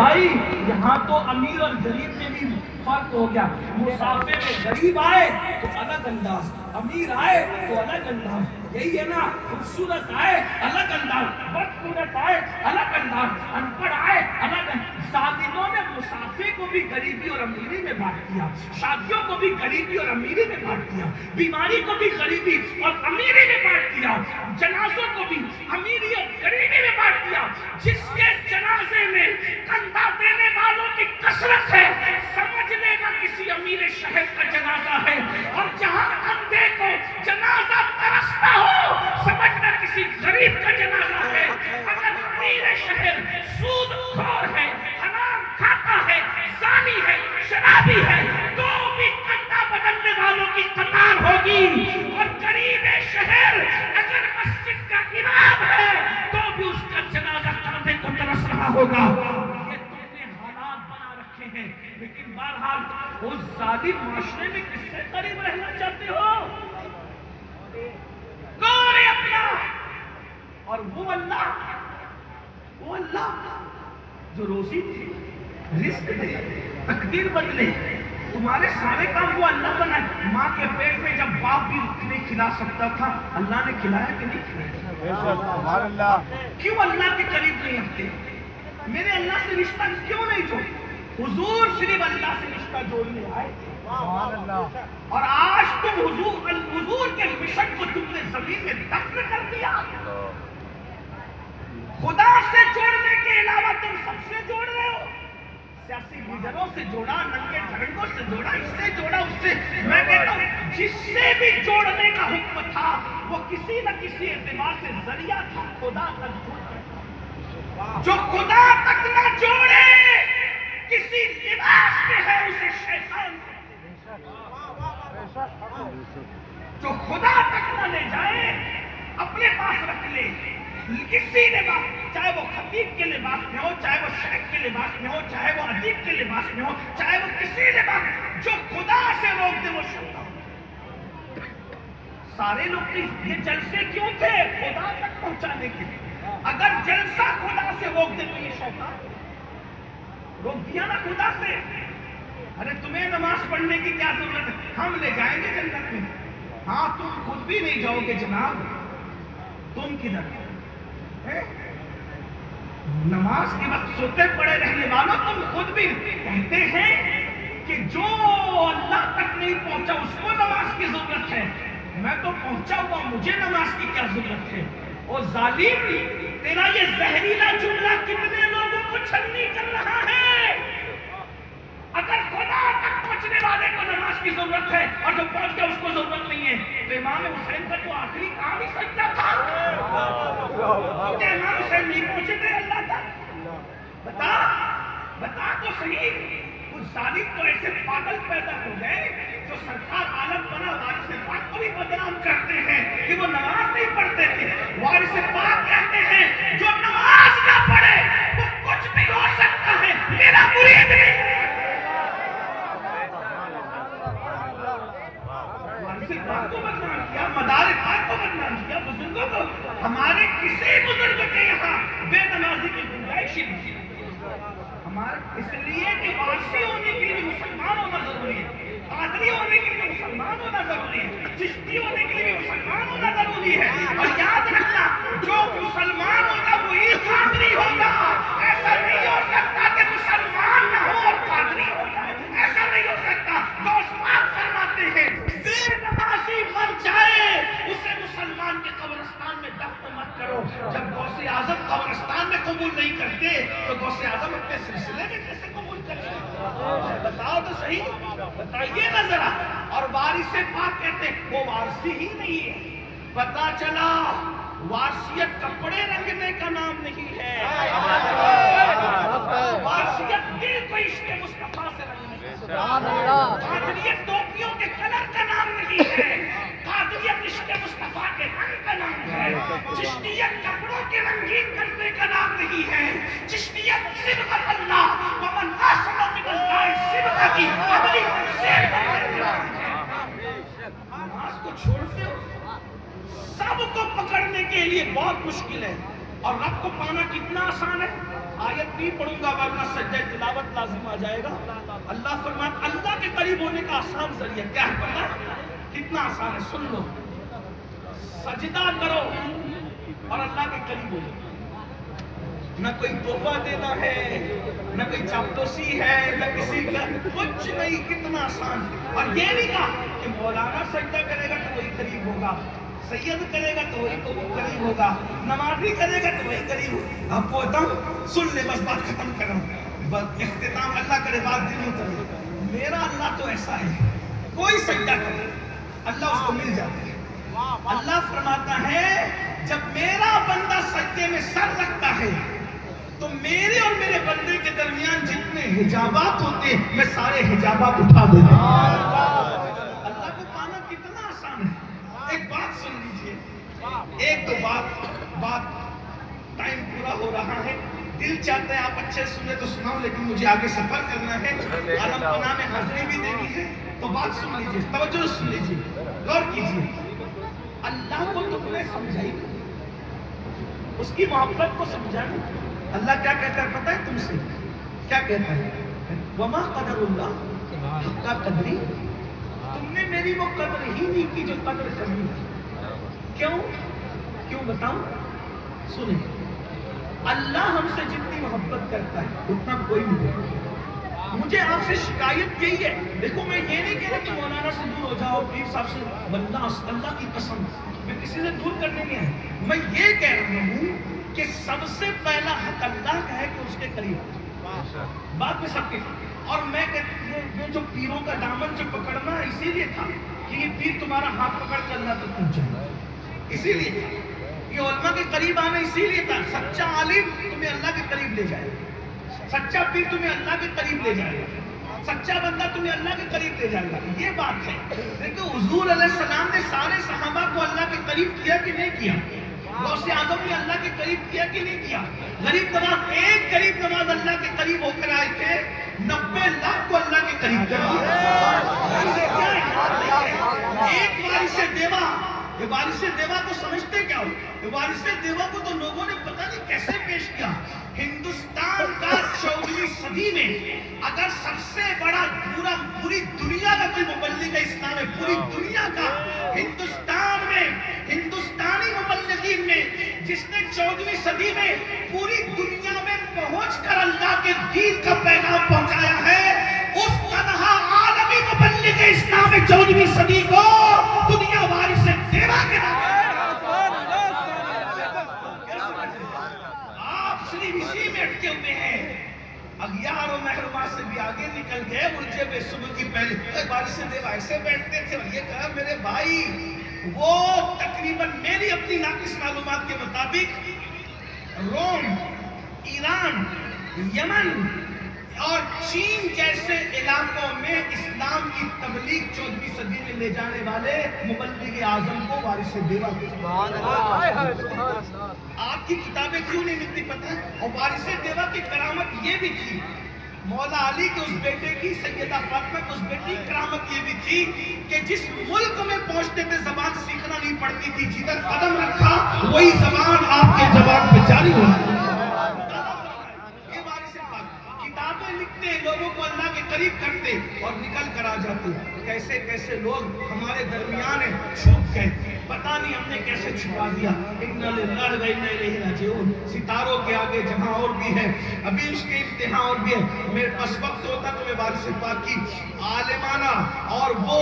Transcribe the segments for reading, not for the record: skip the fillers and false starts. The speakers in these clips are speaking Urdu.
بھائی یہاں تو امیر اور غریب میں بھی فرق ہو گیا. مسافر میں غریب آئے تو الگ انداز, امیر آئے تو الگ انداز. یہی ہے نا, خوبصورت آئے الگ انداز, بدصورت آئے الگ انداز, ان پڑھ آئے الگ انداز. ظالموں نے مسافر کو بھی غریبی اور امیری میں بانٹ دیا, شادیوں کو بھی غریبی اور امیری میں بانٹ دیا, بیماری کو بھی غریبی اور امیری میں بانٹ دیا, جنازوں کو بھی امیری اور غریبی میں بانٹ دیا. جس کے جنازے میں کندھا دینے والوں کی کثرت ہے سمجھ لے گا کسی امیر شہر کا جنازہ ہے, اور جہاں کندھے کو جنازہ پرستا ہو سمجھنا کسی غریب کا جنازہ ہے. اگر امیر شہر سود خور ہے, حرام کھاتا ہے, زانی ہے, شرابی ہے, تو بھی کندھا بدلنے والوں کی قطار ہوگی. اور غریب شہر اگر مسجد کا امام ہے تو بھی اس کا جنازہ کندھے کو ترس رہا ہوگا. یہ تم نے حالات بنا رکھے ہیں, لیکن بہرحال اس ظالم معاشرے میں کس سے قریب رہنا چاہتے ہو؟ کون ہے اپنا؟ اور وہ اللہ جو روزی دے, رزق دے, تقدیر بدلے. تمہارے سارے کام وہ اللہ بنائے. ماں کے پیٹ میں جب باپ بھی نہیں کھلا سکتا تھا, اللہ نے کھلایا کہ نہیں کھلایا؟ کیوں اللہ کے قریب نہیں آتے؟ میرے اللہ سے رشتہ کیوں نہیں جوڑے؟ حضور صرف اللہ سے رشتہ جوڑنے آئے تھے, اور آج تم حضور کے مشن کو تم نے زمین میں دفن کر دیا. خدا سے جوڑنے کے علاوہ تم سب سے جوڑ رہے ہو. سیاسی لیڈروں سے جوڑا, ننگے جھنڈوں سے جوڑا, اس سے جوڑا, اس سے. میں کہتا ہوں جس سے بھی جوڑنے کا حکم تھا وہ کسی نہ کسی اعتبار سے ذریعہ تھا خدا تک جوڑنے. جو خدا تک نہ جوڑے کسی لباس میں ہے اسے شیطان. جو خدا تک نہ لے جائے اپنے پاس رکھ لے کسی لباس, چاہے وہ خطیب کے لباس میں ہو, چاہے وہ شیخ کے لباس میں ہو, چاہے وہ ادیب کے لباس میں ہو, چاہے وہ کسی لباس, جو خدا سے روک دے وہ شیطان. سارے لوگ یہ جلسے کیوں تھے؟ خدا تک پہنچانے کے لیے. اگر جلسہ خدا سے روک دے تو یہ شیطان. روک دیا نا خدا سے. ارے تمہیں نماز پڑھنے کی کیا ضرورت ہے, ہم لے جائیں گے جنت میں. ہاں تم خود بھی نہیں جاؤ گے جناب, تم کدھر؟ نماز کے وقت سوتے پڑے رہنے والوں, تم خود بھی کہتے ہیں کہ جو اللہ تک نہیں پہنچا اس کو نماز کی ضرورت ہے. میں تو پہنچا ہوا, مجھے نماز کی کیا ضرورت ہے؟ اور ظالم, تیرا یہ زہریلا جملہ کتنے لوگوں کو چھلنی کر رہا ہے. اگر خدا تک پہنچنے والے کو نماز کی ضرورت ہے اور جو پہنچ گیا اس کو ضرورت نہیں ہے, تو امام حسین کا تو آخری کام ہی سجدہ تھا. کیا امام حسین نہیں پہنچے تھے اللہ تک؟ بتا تو صحیح. کچھ ظالم تو ایسے پاگل پیدا ہو گئے جو سرکار عالم بنا وارث پاک کو بھی بدنام کرتے ہیں کہ وہ نماز نہیں پڑھتے تھے. وارث پاک کہتے ہیں جو نماز نہ پڑھے وہ کچھ بھی ہو سکتا ہے, میرا مرید نہیں. پاک کو بدنام کیا, مدار پاک کو بدنام کیا, بزرگوں کو. ہمارے کسی بزرگ کے یہاں بے نمازی کی گنجائش ہی نہیں. ہمارے اس لیے کہ وارثی ہونے کے لیے مسلمان ہونا ضروری ہے, قادری ہونے کے لیے مسلمان ہونا ضروری ہے, چشتی ہونے کے لیے مسلمان ہونا ضروری ہے. اور یاد رکھنا, جو مسلمان ہوگا وہی قادری ہوگا. ایسا نہیں ہو سکتا کہ مسلمان نہ ہو اور قادری ہو جائے, ایسا نہیں ہو سکتا. غوث پاک فرماتے ہیں بے نمازی مر جائے اسے مسلمان کے قبرستان میں دفن مت کرو. جب غوث اعظم قبرستان میں قبول نہیں کرتے تو غوث اعظم اپنے سلسلے میں کیسے قبول کرتے؟ بتاؤ تو صحیح, بتائیے نا ذرا. اور وارث پاک کہتے ہیں وہ وارثی ہی نہیں ہے. پتا چلا وارثیت کپڑے رنگنے کا نام نہیں ہے, وارثیت دل کو عشق مصطفیٰ سے رنگنے کا. قادریت ٹوپیوں کے کلر کا نام نہیں ہے, قادریت عشق مصطفیٰ کے رنگ کا نام ہے. چشتیت کپڑوں کے رنگین کرنے کا نام نہیں ہے. چشتیت صبغت اللہ ومن احسن من اللہ صبغہ کی اگلی تفسیر کرنا ہے. نماز کو چھوڑتے ہو, سب کو پکڑنے کے لیے بہت مشکل ہے, اور رب کو پانا کتنا آسان ہے. آیت نہیں پڑھوں گا ورنہ سجدہ تلاوت لازم آ جائے گا. اللہ فرماتا اللہ کے قریب ہونے کا آسان ذریعہ کیا ہے پتہ ہے؟ کتنا آسان ہے، سن لو. سجدہ کرو اور اللہ کے قریب ہو جاؤ. نہ کوئی تحفہ دینا ہے، نہ کوئی چاپلوسی ہے، نہ کسی کا کچھ نہیں. کتنا آسان. اور یہ نہیں کہا کہ مولانا سجدہ کرے گا تو وہی قریب ہوگا، سید کرے گا تو وہی تو قریب ہوگا، نمازی کرے گا تو وہی قریب ہوگا. آپ کو بتاؤں، سن لے بس بات ختم کروں، بس اختتام اللہ کرے بات دل میں کرے. میرا اللہ تو ایسا ہے، کوئی سجدہ کرے اللہ اس کو مل جاتا ہے. اللہ فرماتا ہے جب میرا بندہ سجدے میں سر رکھتا ہے تو میرے اور میرے بندے کے درمیان جتنے حجابات ہوتے ہیں میں سارے حجابات اٹھا دیتا ہوں. اللہ کو پانا کتنا آسان ہے. ایک بات سن لیجئے، ایک دو بات ٹائم پورا ہو رہا ہے. دل چاہتا ہے آپ اچھے سنے تو سناؤ، لیکن مجھے آگے سفر کرنا ہے، عالم پناہ میں حاضری بھی دینی ہے. تو بات سن لیجئے، توجہ سن لیجئے، غور کیجئے. اللہ کو تم نے سمجھائی، اس کی محبت کو سمجھائی. اللہ کیا کہتا ہے پتہ ہے تم سے؟ کیا کہتا ہے؟ وما قدر اللہ حق قدری. تم نے میری وہ قدر ہی نہیں کی جو قدر کرنی تھی. کیوں بتاؤں؟ سنیں. اللہ ہم سے جتنی محبت کرتا ہے اتنا کوئی نہیں. مجھے آپ سے شکایت یہی ہے. دیکھو میں یہ نہیں کہہ رہا کہ مولانا سے دور ہو جاؤ، پیر صاحب سے، اللہ کی قسم میں کسی سے دور کرنے نہیں آیا. میں یہ کہہ رہا ہوں کہ سب سے پہلا حق اللہ کا ہے کہ اس کے قریب بات میں سب کے. اور میں یہ جو پیروں کا دامن جو پکڑنا اسی لیے تھا کہ یہ پیر تمہارا ہاتھ پکڑ کر اللہ تک پہنچے، اسی لیے تھا. یہ علماء کے قریب آنا اسی لیے تھا. سچا عالم تمہیں اللہ کے قریب لے جائے، سچا پیر تمہیں اللہ کے قریب لے جائے گا، سچا بندہ تمہیں اللہ کے قریب لے جائے گا. یہ بات ہے. دیکھو حضور علیہ السلام نے سارے صحابہ کو اللہ کے قریب کیا کہ نہیں کیا؟ غوث اعظم نے اللہ کے قریب کیا کہ نہیں کیا؟ غریب نواز ایک غریب نواز اللہ کے قریب ہو کر آئے تھے، 90 لاکھ کو اللہ کے قریب کر دیا. ایک وارث دیوا. یہ وارث دیوا کو سمجھتے کیا ہو؟ یہ وارث دیوا کو تو لوگوں نے پتہ نہیں کیسے پیش کیا. ہندوستان کا 14ویں صدی میں اگر سب سے بڑا پوری دنیا کا کوئی مبلغ اسلام ہے، پوری دنیا کا، ہندوستان میں ہندوستانی مبلغین میں جس نے 14ویں صدی میں پوری دنیا میں پہنچ کر اللہ کے دین کا پیغام پہنچایا ہے، اس تنہا عالمی مبلغ اسلام 14ویں صدی کو دنیا وارث دیوا کے نام صرف اسی میں اٹکے ہوئے ہیں. اغیار و محرمہ سے بھی آگے نکل گئے. مجھے بے صبح کی پہلے بارش سے دیو ایسے بیٹھتے تھے. اور یہ کہا میرے بھائی وہ تقریباً میری اپنی ناقص معلومات کے مطابق روم، ایران، یمن اور چین جیسے علاقوں میں اسلام کی تبلیغ 14ویں صدی میں لے جانے والے مبلغ اعظم کو وارث دیوا کہتے ہیں. آپ کی کتابیں کیوں نہیں ملتی پتہ ہے؟ اور وارث دیوا کی کرامت یہ بھی تھی، مولا علی کے اس بیٹے کی، سیدہ فاطمہ کے اس بیٹی کی کرامت یہ بھی تھی کہ جس ملک میں پہنچتے تھے زبان سیکھنا نہیں پڑتی تھی، جدھر قدم رکھا وہی زبان آپ کے زبان پہ جاری ہوئی. کتابیں لکھتے، لوگوں کو اللہ کے قریب کرتے اور نکل کر آ جاتے. کیسے کیسے لوگ ہمارے درمیان ہیں، چھپ گئے، پتہ نہیں ہم نے کیسے چھپا دیا. اِنَّ لِلَّهِ وَإِنَّا إِلَيْهِ رَاجِعُونَ. ستاروں کے آگے جہاں اور بھی ہے، ابھی اس کے امتحان اور بھی ہے. میرے پاس وقت ہوتا تو میں وارث پاک کی عالمانہ اور وہ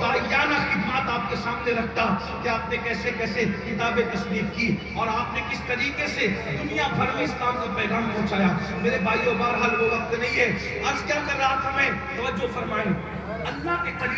داعیانہ خدمات آپ کے سامنے رکھتا کہ آپ نے کیسے کیسے کتابیں تصنیف کی اور آپ نے کس طریقے سے دنیا بھر میں اسلام کا پیغام پہنچایا. میرے بھائیوں بہرحال وہ وقت نہیں ہے. عرض کیا کر رہا تھا میں، توجہ فرمائیں. اللہ کے قریب